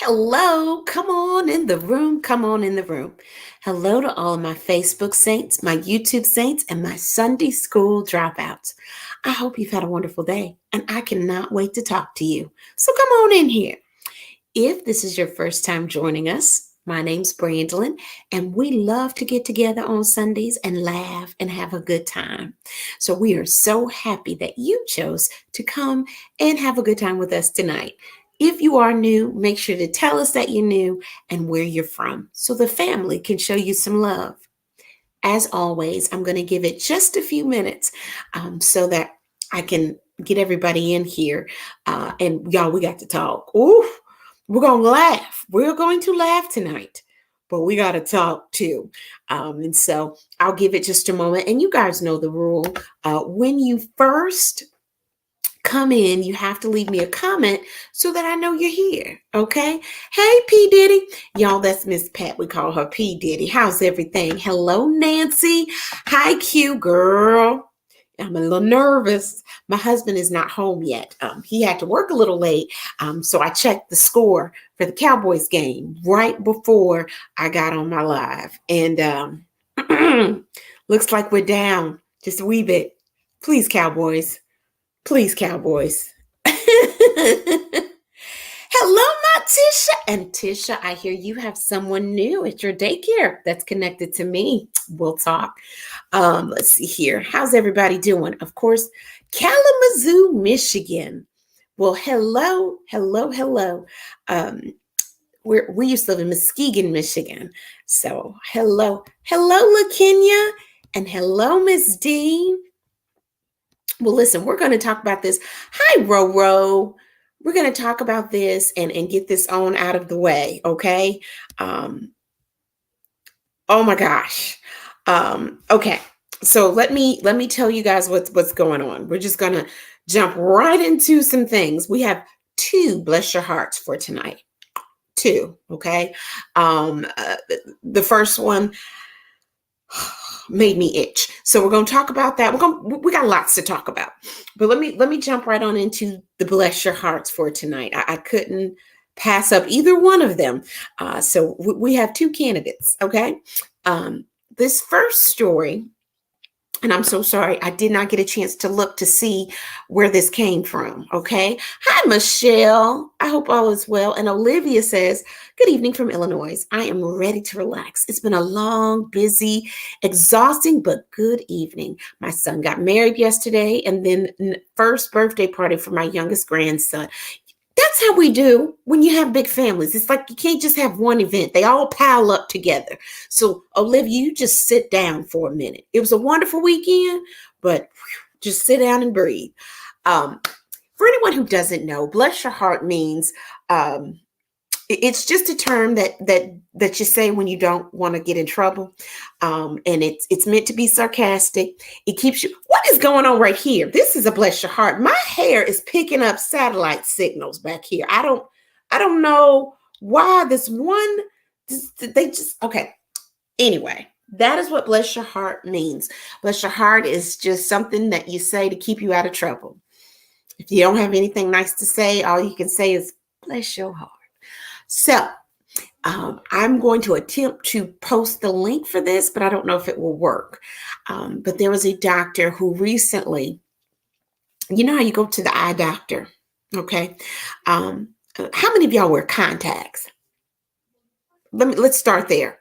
Hello, come on in the room. Come on in the room. Hello to all of my Facebook saints, my YouTube saints, and my Sunday school dropouts. I hope you've had a wonderful day, and I cannot wait to talk to you. So come on in here. If this is your first time joining us, my name's Brandolyn, and we love to get together on Sundays and laugh and have a good time. So we are so happy that you chose to come and have a good time with us tonight. If you are new, make sure to tell us that you're new and where you're from so the family can show you some love. As always, I'm going to give it just a few minutes so that I can get everybody in here. And y'all, we got to talk. Ooh, we're going to laugh. We're going to laugh tonight, but we got to talk too. And so I'll give it just a moment. And you guys know the rule. When you first come in, you have to leave me a comment so that I know you're here. Okay. Hey, P. Diddy. Y'all, that's Miss Pat. We call her P. Diddy. How's everything? Hello, Nancy. Hi, Q girl. I'm a little nervous. My husband is not home yet. He had to work a little late. So I checked the score for the Cowboys game right before I got on my live. And looks like we're down just a wee bit. Please, Cowboys. Please, Cowboys. Hello, my Tisha. And Tisha, I hear you have someone new at your daycare that's connected to me. We'll talk. Let's see here. How's everybody doing? Of course, Kalamazoo, Michigan. Well, hello, hello, hello. We used to live in Muskegon, Michigan. So hello, LaKenya, and hello, Miss D. Well, listen, we're going to talk about this. Hi, Roro. We're going to talk about this and get this on out of the way, okay? Oh my gosh. Okay. So let me tell you guys what's going on. We're just going to jump right into some things. We have two bless your hearts for tonight. Two, okay? The first one made me itch. So we're going to talk about that. We got lots to talk about. But let me jump right on into the bless your hearts for tonight. I couldn't pass up either one of them. So we have two candidates, okay? This first story, and I'm so sorry, I did not get a chance to look to see where this came from, okay? Hi, Michelle. I hope all is well. And Olivia says, good evening from Illinois. I am ready to relax. It's been a long, busy, exhausting, but good evening. My son got married yesterday, and then first birthday party for my youngest grandson. That's how we do when you have big families. It's like you can't just have one event. They all pile up together. So, Olivia, you just sit down for a minute. It was a wonderful weekend, but just sit down and breathe. For anyone who doesn't know, bless your heart means it's just a term that you say when you don't want to get in trouble, and it's meant to be sarcastic. It keeps you. What is going on right here? This is a bless your heart. My hair is picking up satellite signals back here. I don't know why this one. They just okay. Anyway, that is what bless your heart means. Bless your heart is just something that you say to keep you out of trouble. If you don't have anything nice to say, all you can say is bless your heart. So I'm going to attempt to post the link for this, but I don't know if it will work. But there was a doctor who recently, you know how you go to the eye doctor, okay? How many of y'all wear contacts? Let's start there.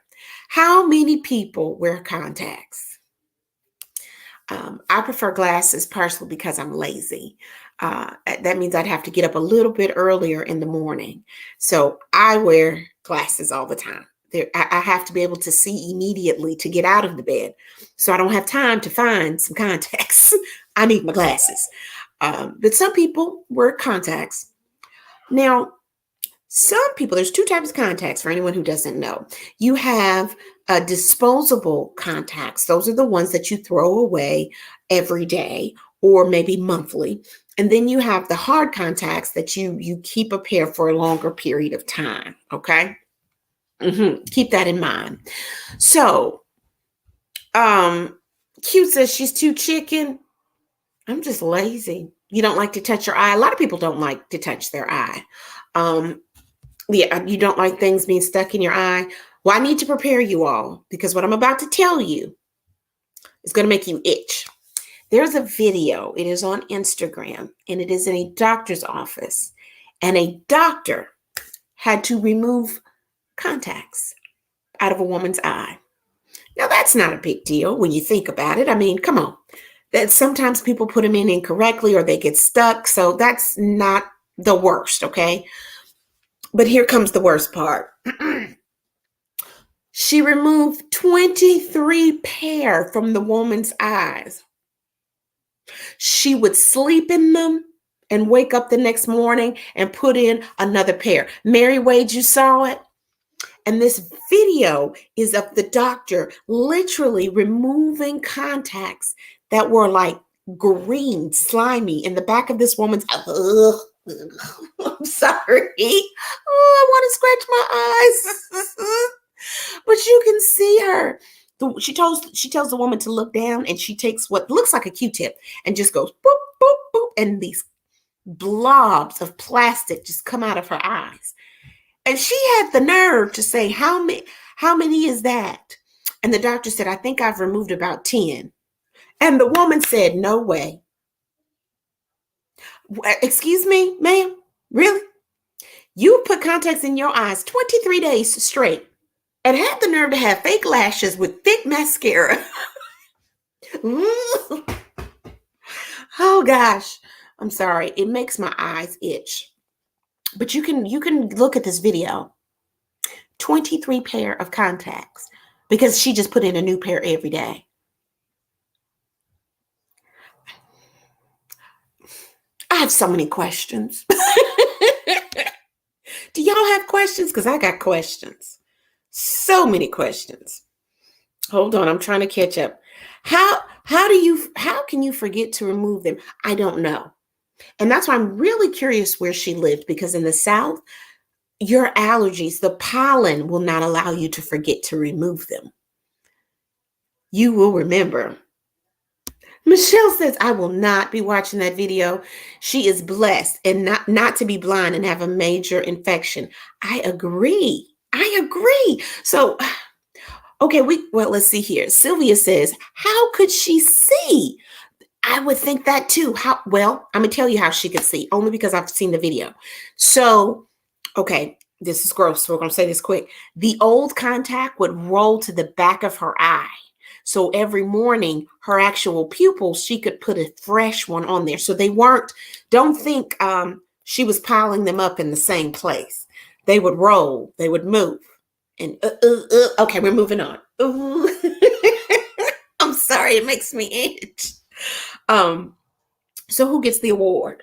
How many people wear contacts? I prefer glasses partially because I'm lazy. That means I'd have to get up a little bit earlier in the morning. So I wear glasses all the time. I have to be able to see immediately to get out of the bed. So I don't have time to find some contacts. I need my glasses. But some people wear contacts. Now, some people, there's two types of contacts for anyone who doesn't know. You have disposable contacts. Those are the ones that you throw away every day or maybe monthly. And then you have the hard contacts that you keep a pair for a longer period of time. Okay. Keep that in mind. So, Q says she's too chicken. I'm just lazy. You don't like to touch your eye. A lot of people don't like to touch their eye. Yeah, you don't like things being stuck in your eye. Well, I need to prepare you all because what I'm about to tell you is going to make you itch. There's a video, it is on Instagram, and it is in a doctor's office. And a doctor had to remove contacts out of a woman's eye. Now, that's not a big deal when you think about it. I mean, come on. That sometimes people put them in incorrectly or they get stuck. So that's not the worst, okay? But here comes the worst part. She removed 23 pair from the woman's eyes. She would sleep in them and wake up the next morning and put in another pair. Mary Wade, you saw it? And this video is of the doctor literally removing contacts that were like green, slimy in the back of this woman's eye. I'm sorry. Oh, I want to scratch my eyes. But you can see her. She tells the woman to look down, and she takes what looks like a Q-tip and just goes boop, boop, boop, and these blobs of plastic just come out of her eyes. And she had the nerve to say, how many is that? And the doctor said, I think I've removed about 10. And the woman said, no way. Excuse me, ma'am? Really? You put contacts in your eyes 23 days straight and had the nerve to have fake lashes with thick mascara. Oh gosh, I'm sorry. It makes my eyes itch. But you can look at this video. 23 pair of contacts because she just put in a new pair every day. I have so many questions. Do y'all have questions? Because I got questions. So many questions. Hold on, I'm trying to catch up. How can you forget to remove them? I don't know. And that's why I'm really curious where she lived, because in the South, your allergies, the pollen will not allow you to forget to remove them. You will remember. Michelle says, I will not be watching that video. She is blessed and not to be blind and have a major infection. I agree. So, okay, let's see here. Sylvia says, how could she see? I would think that too. Well, I'm going to tell you how she could see, only because I've seen the video. So, okay, this is gross, so we're going to say this quick. The old contact would roll to the back of her eye. So every morning, her actual pupils, she could put a fresh one on there. So don't think she was piling them up in the same place. They would roll, they would move. And okay, we're moving on. I'm sorry, it makes me itch. So who gets the award?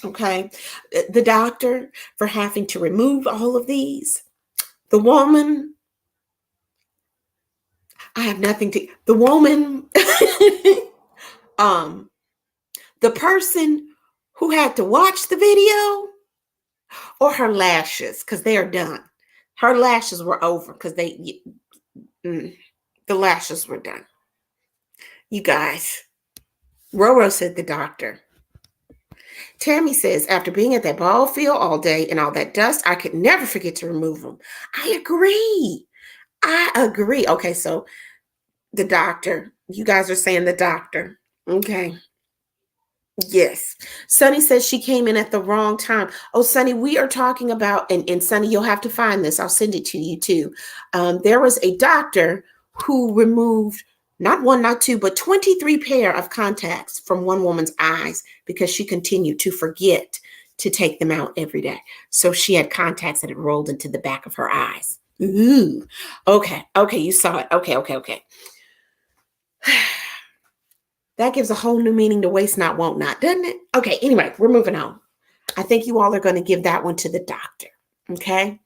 Okay, the doctor for having to remove all of these. The woman, I have nothing to, the woman, the person who had to watch the video, or her lashes, because they are done. Her lashes were over because the lashes were done. You guys, Roro said the doctor. Tammy says, after being at that ball field all day and all that dust, I could never forget to remove them. I agree. Okay, so the doctor. You guys are saying the doctor. Okay. Yes. Sunny says she came in at the wrong time. Oh, Sunny, we are talking about, and Sunny, you'll have to find this. I'll send it to you too. There was a doctor who removed not one, not two, but 23 pair of contacts from one woman's eyes because she continued to forget to take them out every day. So she had contacts that had rolled into the back of her eyes. Ooh. Okay, you saw it. Okay. That gives a whole new meaning to waste not, won't not, doesn't it? Okay, anyway, we're moving on. I think you all are going to give that one to the doctor, okay?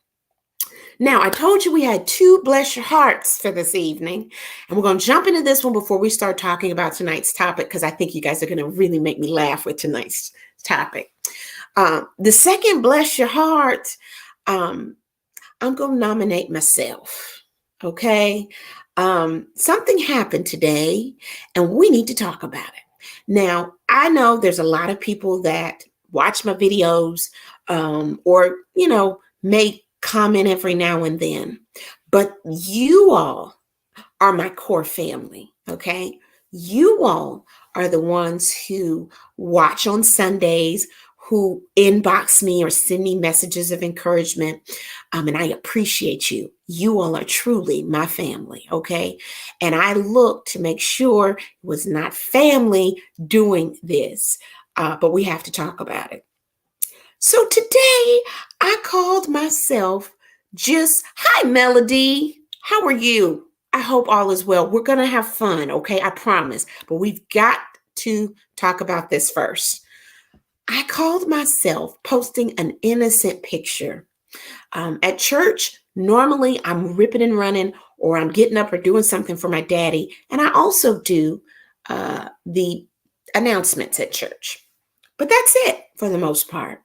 Now, I told you we had 2 bless your hearts for this evening, and we're going to jump into this one before we start talking about tonight's topic, because I think you guys are going to really make me laugh with tonight's topic. The second bless your heart, I'm going to nominate myself, okay? Something happened today, and we need to talk about it. Now, I know there's a lot of people that watch my videos, or, may comment every now and then, but you all are my core family, okay? You all are the ones who watch on Sundays, who inbox me or send me messages of encouragement. And I appreciate you. You all are truly my family, okay? And I look to make sure it was not family doing this, but we have to talk about it. So today I called myself just, hi, Melody. How are you? I hope all is well. We're going to have fun, okay? I promise. But we've got to talk about this first. I called myself posting an innocent picture. At church, normally I'm ripping and running, or I'm getting up or doing something for my daddy. And I also do the announcements at church. But that's it for the most part.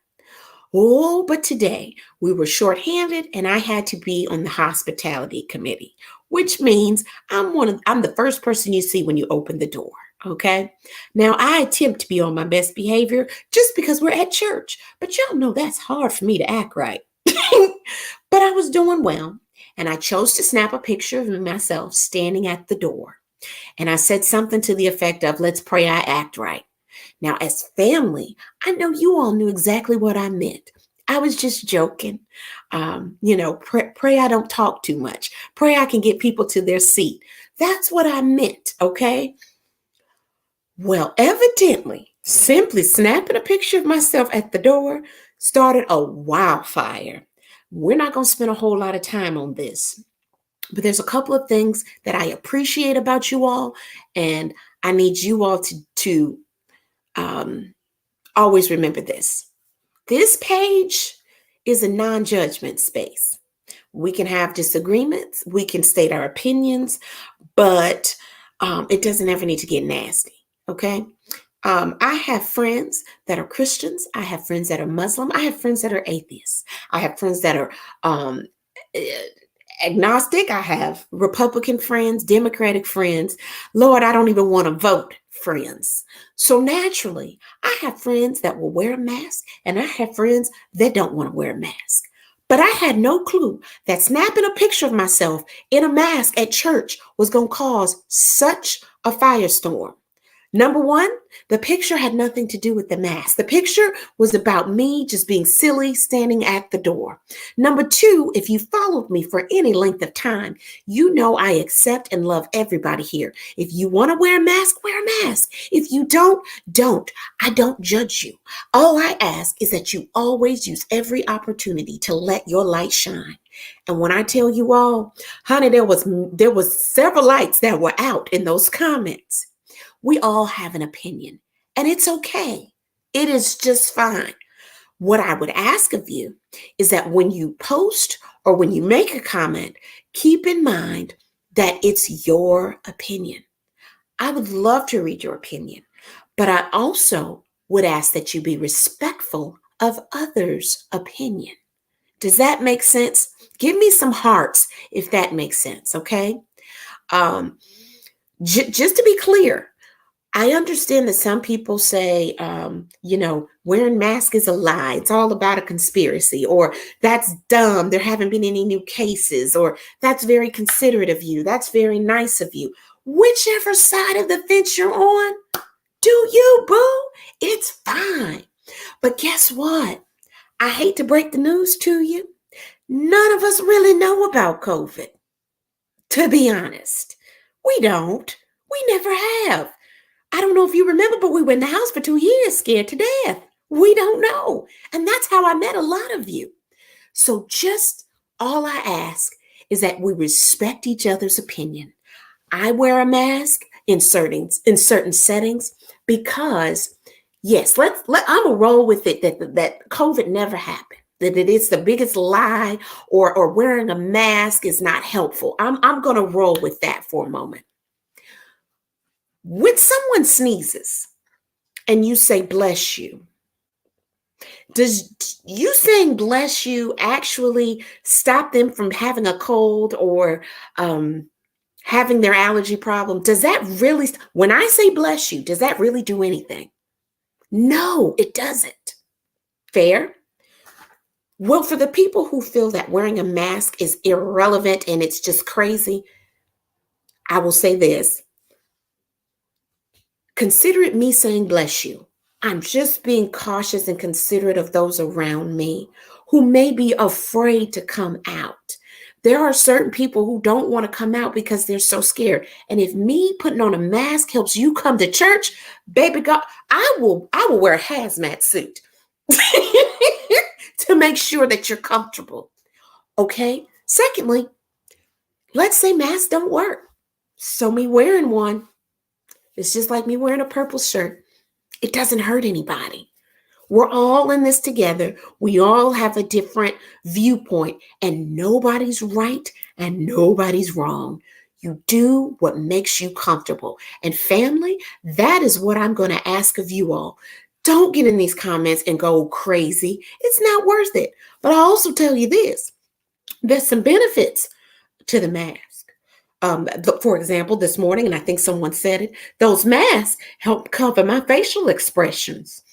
Oh, but today we were shorthanded and I had to be on the hospitality committee, which means I'm the first person you see when you open the door. Okay. Now I attempt to be on my best behavior just because we're at church, but y'all know that's hard for me to act right. But I was doing well, and I chose to snap a picture of myself standing at the door. And I said something to the effect of, let's pray I act right. Now, as family, I know you all knew exactly what I meant. I was just joking. Pray I don't talk too much. Pray I can get people to their seat. That's what I meant, okay? Well, evidently, simply snapping a picture of myself at the door started a wildfire. We're not going to spend a whole lot of time on this, but there's a couple of things that I appreciate about you all, and I need you all to always remember this. This page is a non-judgment space. We can have disagreements, we can state our opinions, but it doesn't ever need to get nasty, okay? I have friends that are Christians. I have friends that are Muslim. I have friends that are atheists. I have friends that are agnostic. I have Republican friends, Democratic friends. Lord, I don't even want to vote friends. So naturally, I have friends that will wear a mask, and I have friends that don't want to wear a mask. But I had no clue that snapping a picture of myself in a mask at church was going to cause such a firestorm. Number one, the picture had nothing to do with the mask. The picture was about me just being silly, standing at the door. Number two, if you followed me for any length of time, you know I accept and love everybody here. If you want to wear a mask, wear a mask. If you don't. I don't judge you. All I ask is that you always use every opportunity to let your light shine. And when I tell you all, honey, there was several lights that were out in those comments. We all have an opinion, and it's okay. It is just fine. What I would ask of you is that when you post or when you make a comment, keep in mind that it's your opinion. I would love to read your opinion, but I also would ask that you be respectful of others' opinion. Does that make sense? Give me some hearts if that makes sense, okay? Just to be clear, I understand that some people say, wearing masks is a lie. It's all about a conspiracy, or that's dumb. There haven't been any new cases, or that's very considerate of you. That's very nice of you. Whichever side of the fence you're on, do you, boo? It's fine. But guess what? I hate to break the news to you. None of us really know about COVID. To be honest, we don't. We never have. I don't know if you remember, but we were in the house for 2 years, scared to death. We don't know. And that's how I met a lot of you. So just all I ask is that we respect each other's opinion. I wear a mask in certain settings because, yes, I'm gonna roll with it that COVID never happened. That it is the biggest lie, or wearing a mask is not helpful. I'm gonna roll with that for a moment. When someone sneezes and you say, bless you, does you saying bless you actually stop them from having a cold or having their allergy problem? Does that really, when I say bless you, does that really do anything? No, it doesn't. Fair? Well, for the people who feel that wearing a mask is irrelevant and it's just crazy, I will say this. Consider it me saying bless you. I'm just being cautious and considerate of those around me who may be afraid to come out. There are certain people who don't want to come out because they're so scared. And if me putting on a mask helps you come to church, baby God, I will wear a hazmat suit to make sure that you're comfortable. Okay? Secondly, let's say masks don't work. So me wearing one, it's just like me wearing a purple shirt. It doesn't hurt anybody. We're all in this together. We all have a different viewpoint, and nobody's right and nobody's wrong. You do what makes you comfortable. And family, that is what I'm going to ask of you all. Don't get in these comments and go crazy. It's not worth it. But I also tell you this, there's some benefits to the mask. For example, this morning, and I think someone said it, those masks help cover my facial expressions.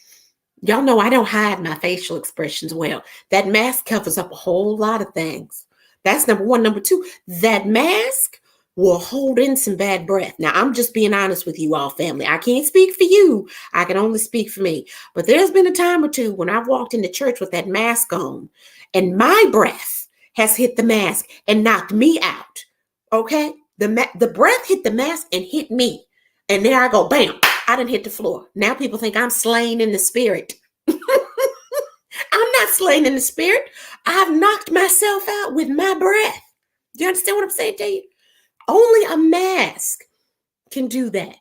Y'all know I don't hide my facial expressions well. That mask covers up a whole lot of things. That's number one. Number two, that mask will hold in some bad breath. Now, I'm just being honest with you all, family. I can't speak for you. I can only speak for me. But there's been a time or two when I've walked into church with that mask on, and my breath has hit the mask and knocked me out. Okay? The breath hit the mask and hit me. And there I go, bam, I didn't hit the floor. Now people think I'm slain in the spirit. I'm not slain in the spirit. I've knocked myself out with my breath. Do you understand what I'm saying to you? Only a mask can do that.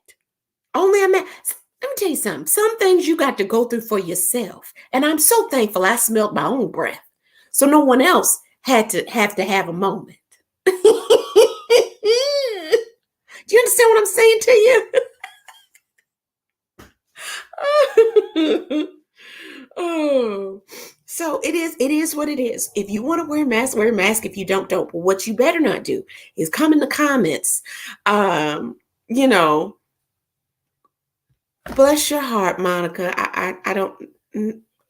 Only a mask. Let me tell you something. Some things you got to go through for yourself. And I'm so thankful I smelled my own breath. So no one else had to have a moment. Do you understand what I'm saying to you? Oh, so it is what it is. If you want to wear a mask. If you don't. But what you better not do is come in the comments. You know, bless your heart, Monica. I don't.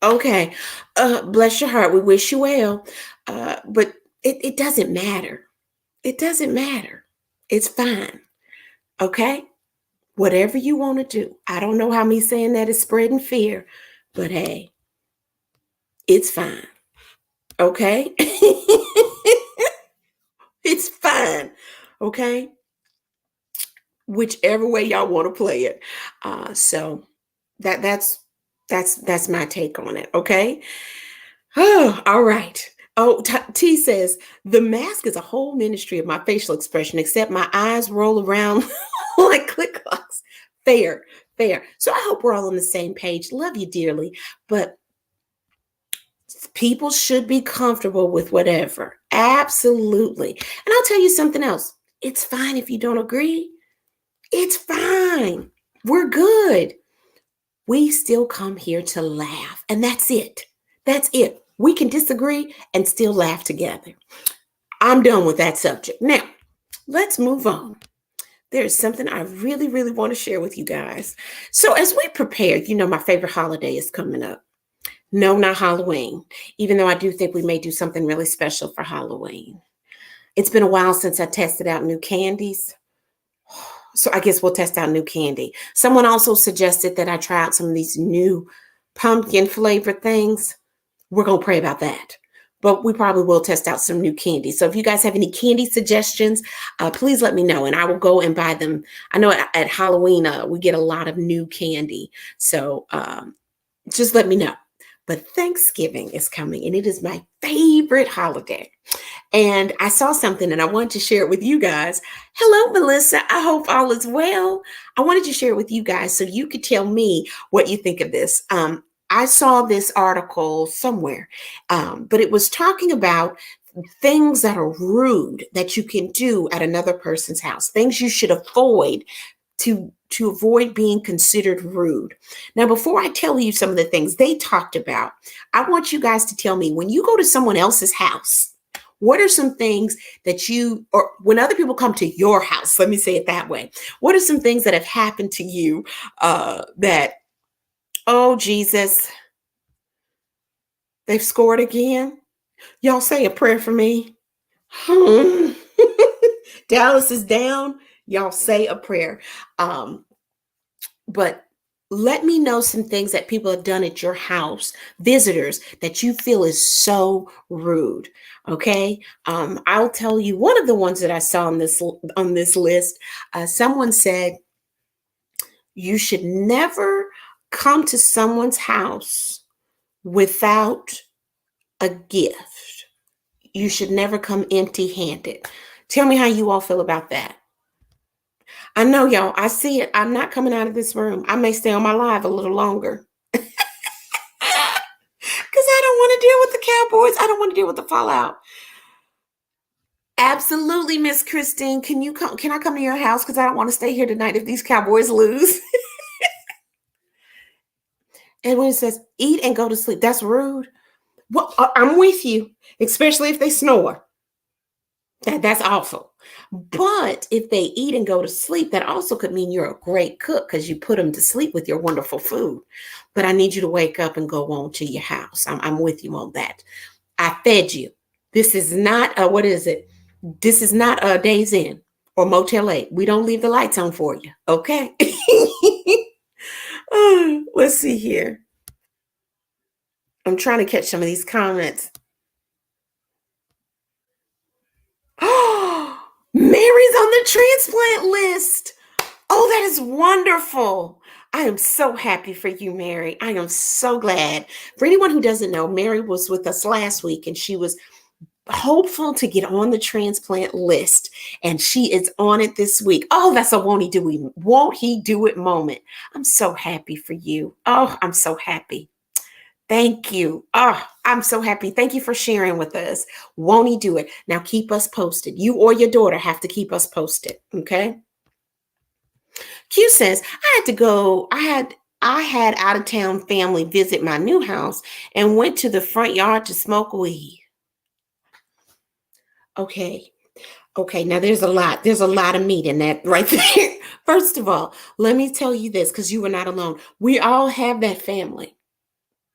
Okay. Bless your heart. We wish you well. But it doesn't matter. It doesn't matter. It's fine. Okay? Whatever you want to do. I don't know how me saying that is spreading fear, but hey, it's fine. Okay? It's fine. Okay? Whichever way y'all want to play it. So that's my take on it. Okay? Oh, all right. Oh, T says the mask is a whole ministry of my facial expression, except my eyes roll around like click clocks. Fair. So I hope we're all on the same page. Love you dearly, but people should be comfortable with whatever. Absolutely. And I'll tell you something else. It's fine if you don't agree. It's fine. We're good. We still come here to laugh, and that's it. That's it. We can disagree and still laugh together. I'm done with that subject. Now, let's move on. There's something I really, really want to share with you guys. So as we prepare, my favorite holiday is coming up. No, not Halloween, even though I do think we may do something really special for Halloween. It's been a while since I tested out new candies. So I guess we'll test out new candy. Someone also suggested that I try out some of these new pumpkin flavored things. We're going to pray about that. But we probably will test out some new candy. So if you guys have any candy suggestions, please let me know and I will go and buy them. I know at Halloween, we get a lot of new candy. So just let me know. But Thanksgiving is coming and it is my favorite holiday. And I saw something and I wanted to share it with you guys. Hello, Melissa. I hope all is well. I wanted to share it with you guys so you could tell me what you think of this. I saw this article somewhere, but it was talking about things that are rude that you can do at another person's house, things you should avoid to avoid being considered rude. Now, before I tell you some of the things they talked about, I want you guys to tell me when you go to someone else's house, what are some things that or when other people come to your house, let me say it that way, what are some things that have happened to you that, oh, Jesus, they've scored again? Y'all say a prayer for me. Hmm. Dallas is down. Y'all say a prayer. Um, but let me know some things that people have done at your house, visitors that you feel is so rude. Okay, I'll tell you one of the ones that I saw on this list. Someone said you should never come to someone's house without a gift. You should never come empty-handed. Tell me how you all feel about that. I know, y'all. I see it. I'm not coming out of this room. I may stay on my live a little longer because I don't want to deal with the Cowboys. I don't want to deal with the fallout. Absolutely, Miss Christine. Can you come? Can I come to your house? Because I don't want to stay here tonight if these Cowboys lose. And when it says eat and go to sleep, that's rude. Well, I'm with you, especially if they snore. That's awful. But if they eat and go to sleep, that also could mean you're a great cook because you put them to sleep with your wonderful food. But I need you to wake up and go on to your house. I'm with you on that. I fed you. This is not what is it? This is not a Days Inn or Motel 8. We don't leave the lights on for you. Okay. Let's see here. I'm trying to catch some of these comments. Oh, Mary's on the transplant list. Oh, that is wonderful. I am so happy for you, Mary. I am so glad. For anyone who doesn't know, Mary was with us last week and she was hopeful to get on the transplant list, and she is on it this week. Oh, that's a won't he do it moment. I'm so happy for you. Oh, I'm so happy. Thank you. Oh, I'm so happy. Thank you for sharing with us. Won't he do it? Now keep us posted. You or your daughter have to keep us posted. Okay. Q says, I had out of town family visit my new house and went to the front yard to smoke weed. Okay. Okay, now there's a lot of meat in that right there. First of all, let me tell you this because you were not alone. We all have that family.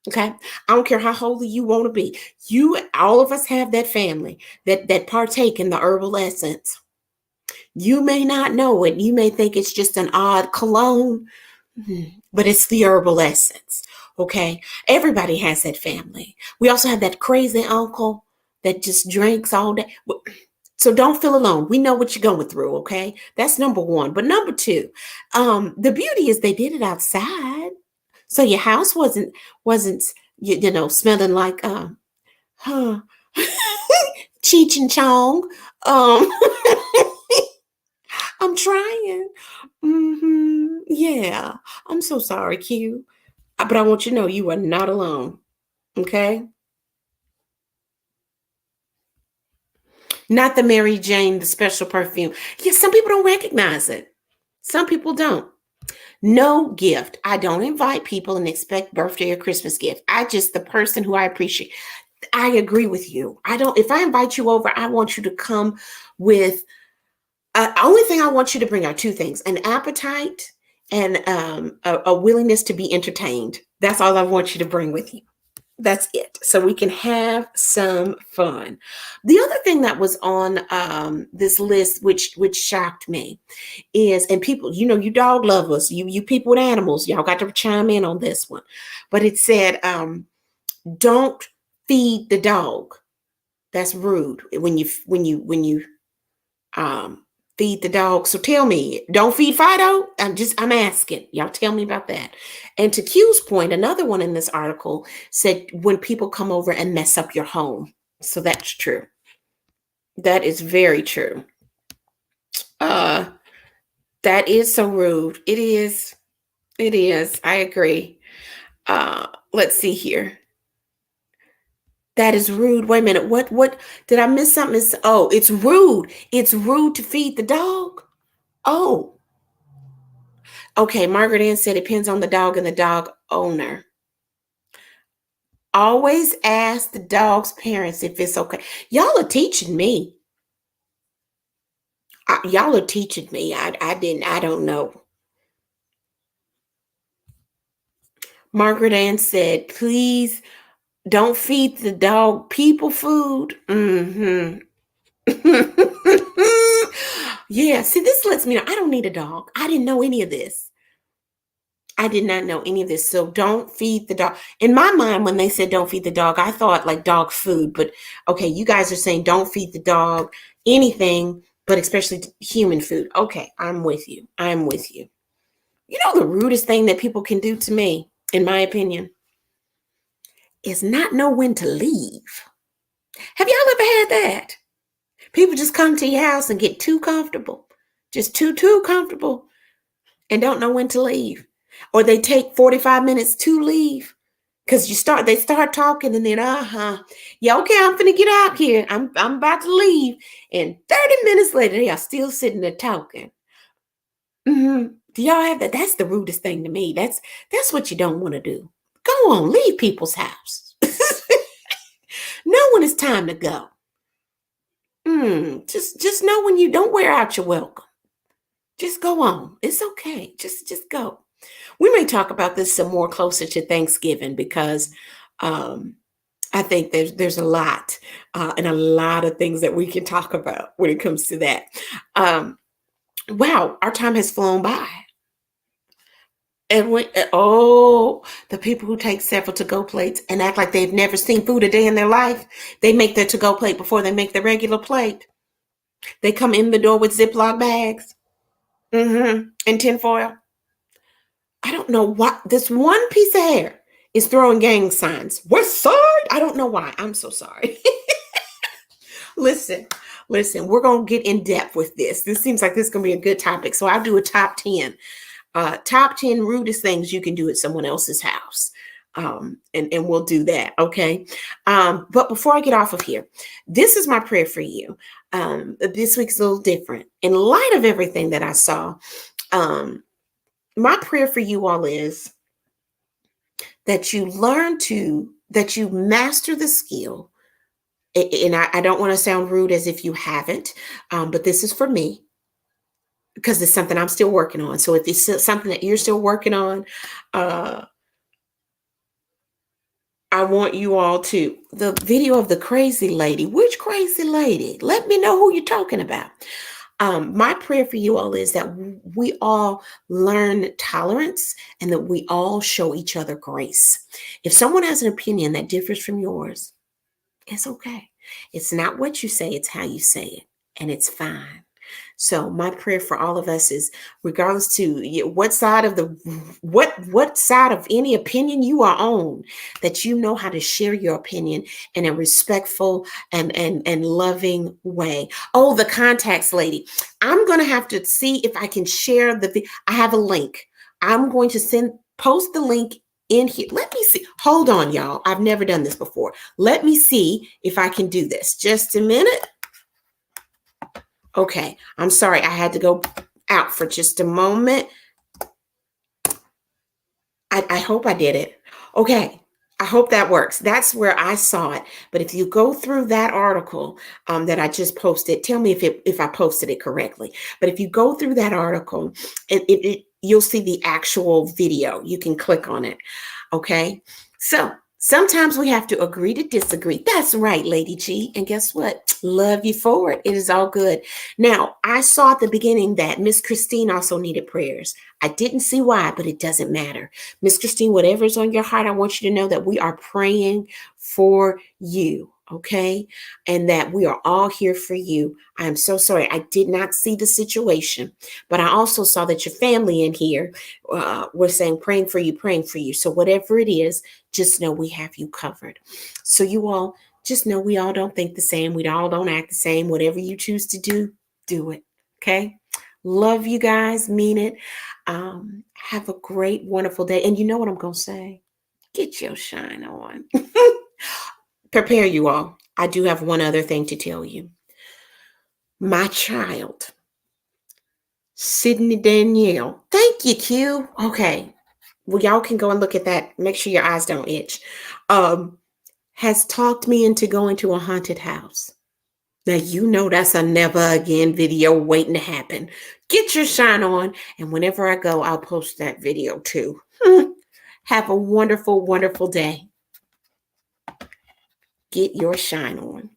Okay. I don't care how holy you want to be. All of us have that family that partake in the herbal essence. You may not know it. You may think it's just an odd cologne, but it's the herbal essence. Okay. Everybody has that family. We also have that crazy uncle that just drinks all day. So don't feel alone. We know what you're going through, okay? That's number one. But number two, the beauty is they did it outside. So your house wasn't smelling like huh Cheech and Chong. Um I'm trying. Yeah. I'm so sorry, Q. But I want you to know you are not alone. Okay? Not the Mary Jane, the special perfume. Yeah, some people don't recognize it. Some people don't. No gift. I don't invite people and expect birthday or Christmas gift. I just the person who I appreciate. I agree with you. I don't. If I invite you over, I want you to come with. Only thing I want you to bring are two things: an appetite and a willingness to be entertained. That's all I want you to bring with you. That's it. So we can have some fun. The other thing that was on this list, which shocked me, is and people, you dog lovers, you people with animals, y'all got to chime in on this one. But it said, don't feed the dog. That's rude when you um feed the dog. So tell me, don't feed Fido? I'm asking. Y'all tell me about that. And to Q's point, another one in this article said when people come over and mess up your home. So that's true. That is very true. Uh that is so rude. It is. It is. I agree. Let's see here. That is rude. Wait a minute. What did I miss something? It's rude. It's rude to feed the dog. Oh, okay. Margaret Ann said it depends on the dog and the dog owner. Always ask the dog's parents if it's okay. Y'all are teaching me. Y'all are teaching me. I don't know. Margaret Ann said, please Don't feed the dog people food. Mm-hmm. Yeah, see, this lets me know I don't need a dog. I didn't know any of this. I did not know any of this. So don't feed the dog. In my mind, when they said don't feed the dog, I thought like dog food. But okay, you guys are saying don't feed the dog anything, but especially human food. Okay, I'm with you. I'm with you. You know, the rudest thing that people can do to me, in my opinion, is not know when to leave. Have y'all ever had that? People just come to your house and get too comfortable, just too comfortable, and don't know when to leave. Or they take 45 minutes to leave. Cause they start talking and then yeah, okay, I'm finna get out here. I'm about to leave. And 30 minutes later, they are still sitting there talking. Do y'all have that? That's the rudest thing to me. That's what you don't want to do. Go on, leave people's house. Know when it's time to go. Just know when you don't wear out your welcome. Just go on. It's okay. Just go. We may talk about this some more closer to Thanksgiving because um, I think there's a lot and a lot of things that we can talk about when it comes to that. Um, wow, our time has flown by. And the people who take several to-go plates and act like they've never seen food a day in their life, they make their to-go plate before they make their regular plate. They come in the door with Ziploc bags, and tinfoil. I don't know what this one piece of hair is throwing gang signs. West side. I don't know why. I'm so sorry. Listen, we're going to get in depth with this. This seems like this is going to be a good topic. So I'll do a top 10. Top 10 rudest things you can do at someone else's house. And we'll do that. Okay. But before I get off of here, this is my prayer for you. This week's a little different. In light of everything that I saw, my prayer for you all is that you that you master the skill. And I don't want to sound rude as if you haven't, but this is for me because it's something I'm still working on. So if it's something that you're still working on, I want you all to, the video of the crazy lady, which crazy lady? Let me know who you're talking about. My prayer for you all is that we all learn tolerance and that we all show each other grace. If someone has an opinion that differs from yours, it's okay. It's not what you say, it's how you say it, and it's fine. So my prayer for all of us is, regardless to what side of what side of any opinion you are on, that you know how to share your opinion in a respectful and loving way. Oh, the contacts lady. I'm gonna have to see if I can share I have a link. I'm going to post the link in here. Let me see. Hold on, y'all. I've never done this before. Let me see if I can do this. Just a minute. Okay, I'm sorry. I had to go out for just a moment. I hope I did it. Okay, I hope that works. That's where I saw it. But if you go through that article that I just posted, tell me if I posted it correctly. But if you go through that article, you'll see the actual video. You can click on it. Okay, so sometimes we have to agree to disagree. That's right, Lady G. And guess what? Love you for it. It is all good. Now, I saw at the beginning that Miss Christine also needed prayers. I didn't see why, but it doesn't matter. Miss Christine, whatever's on your heart, I want you to know that we are praying for you. Okay. And that we are all here for you. I am so sorry. I did not see the situation, but I also saw that your family in here was saying, praying for you, praying for you. So whatever it is, just know we have you covered. So you all just know we all don't think the same. We all don't act the same. Whatever you choose to do, do it. Okay. Love you guys. Mean it. Have a great, wonderful day. And you know what I'm going to say? Get your shine on. Prepare you all. I do have one other thing to tell you. My child, Sydney Danielle. Thank you, Q. Okay. Well, y'all can go and look at that. Make sure your eyes don't itch. Has talked me into going to a haunted house. Now, you know that's a never again video waiting to happen. Get your shine on. And whenever I go, I'll post that video too. Have a wonderful, wonderful day. get your shine on.